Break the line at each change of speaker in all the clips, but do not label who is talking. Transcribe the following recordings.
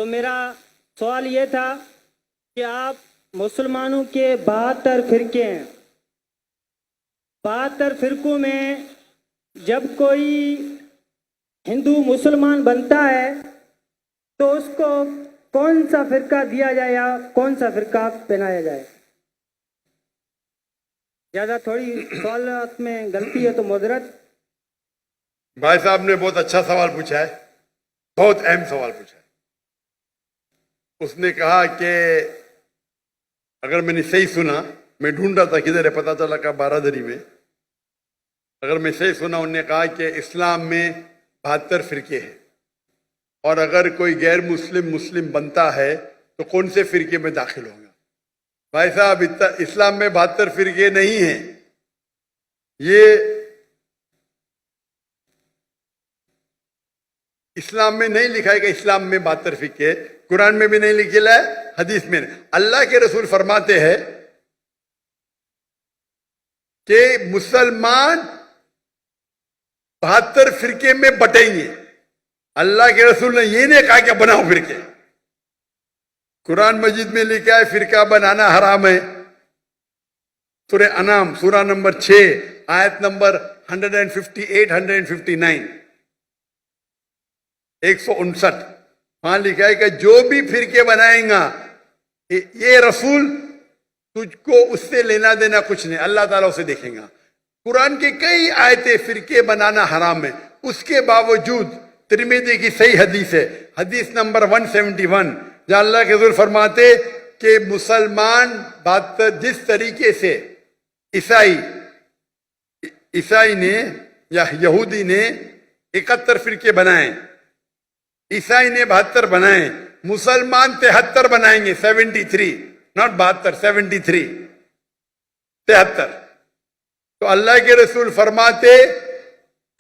تو میرا سوال یہ تھا کہ آپ مسلمانوں کے 72 فرقے ہیں، 72 فرقوں میں جب کوئی ہندو مسلمان بنتا ہے تو اس کو کون سا فرقہ دیا جائے یا کون سا فرقہ پہنایا جائے؟ زیادہ تھوڑی سوالات میں غلطی ہے تو معذرت۔
بھائی صاحب نے بہت اچھا سوال پوچھا ہے، بہت اہم سوال پوچھا ہے۔ اس نے کہا کہ اگر میں نے صحیح سنا، میں ڈھونڈ رہا تھا کدھر ہے، پتا چلا کہ بارادری میں، اگر میں صحیح سنا انہوں نے کہا کہ اسلام میں 72 فرقے ہیں، اور اگر کوئی غیر مسلم بنتا ہے تو کون سے فرقے میں داخل ہوگا؟ بھائی صاحب اسلام میں 72 فرقے نہیں ہیں، یہ اسلام میں نہیں لکھا ہے کہ اسلام میں 72 فرقے، قرآن میں بھی نہیں لکھا ہے، حدیث میں نہیں۔ اللہ کے رسول فرماتے ہیں کہ مسلمان 72 فرقے میں بٹیں گے۔ اللہ کے رسول نے یہ نہیں کہا کہ بناؤ فرقے۔ قرآن مجید میں لکھا ہے فرقہ بنانا حرام ہے، سورہ انعام سورہ نمبر 6 آیت نمبر 158 159 159، وہاں لکھا ہے کہ جو بھی فرقے بنائیں گا یہ رسول تجھ کو اس سے لینا دینا کچھ نہیں، اللہ تعالیٰ اسے دیکھیں گا۔ قرآن کی کئی آیتیں فرقے بنانا حرام ہے، اس کے باوجود ترمذی کی صحیح حدیث ہے، حدیث نمبر 171، جہاں اللہ کے حضور فرماتے کہ مسلمان جس طریقے سے عیسائی نے یا یہودی نے 71 فرقے بنائے، عیسائی نے 72 بنائے، مسلمان 73 بنائیں گے، 73 not 72 73 73۔ تو اللہ کے رسول فرماتے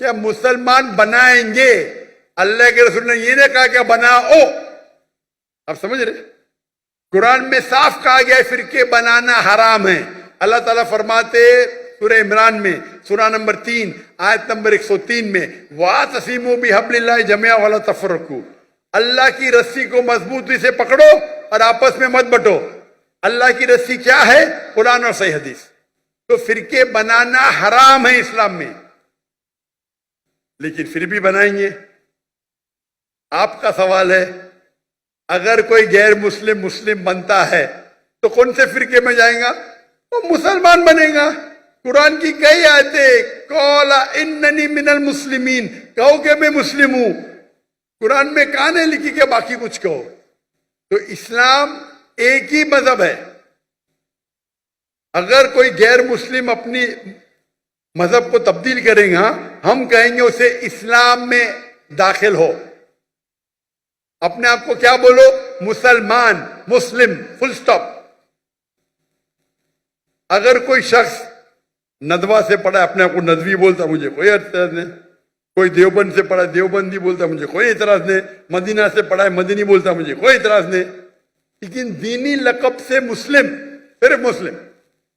کہ مسلمان بنائیں گے، اللہ کے رسول نے یہ نہیں کہا کہ بناؤ۔ آپ سمجھ رہے؟ قرآن میں صاف کہا گیا ہے فرقے بنانا حرام ہے۔ اللہ تعالیٰ فرماتے سورہ عمران میں سورہ نمبر 3 آیت نمبر 103 میں وَاعْتَصِمُوا بِحَبْلِ اللَّهِ جَمِيعًا وَلَا تَفَرَّقُوا، اللہ کی رسی کو مضبوطی سے پکڑو اور آپس میں مت بٹو۔ اللہ کی رسی کیا ہے؟ قرآن اور صحیح حدیث۔ تو فرقے بنانا حرام ہے اسلام میں، لیکن پھر بھی بنائیں گے۔ آپ کا سوال ہے اگر کوئی غیر مسلم بنتا ہے تو کون سے فرقے میں جائیں گا؟ وہ مسلمان بنے گا۔ قرآن کی کئی آیتیں قَالَ إِنَّنِي مِنَ الْمُسْلِمِينَ، کہو کہ میں مسلم ہوں۔ قرآن میں کہاں نہیں لکھی کہ باقی کچھ کہو۔ تو اسلام ایک ہی مذہب ہے۔ اگر کوئی غیر مسلم اپنی مذہب کو تبدیل کرے گا، ہم کہیں گے اسے اسلام میں داخل ہو۔ اپنے آپ کو کیا بولو؟ مسلمان، مسلم، فل سٹاپ۔ اگر کوئی شخص ندوہ سے پڑھا اپنے آپ کو ندوی بولتا، مجھے کوئی اعتراض نہیں۔ کوئی دیوبند سے پڑھا دیوبندی بولتا، مجھے کوئی اعتراض نہیں۔ مدینہ سے پڑھا مدنی بولتا، مجھے کوئی اعتراض نہیں۔ لیکن دینی لقب سے مسلم، صرف مسلم،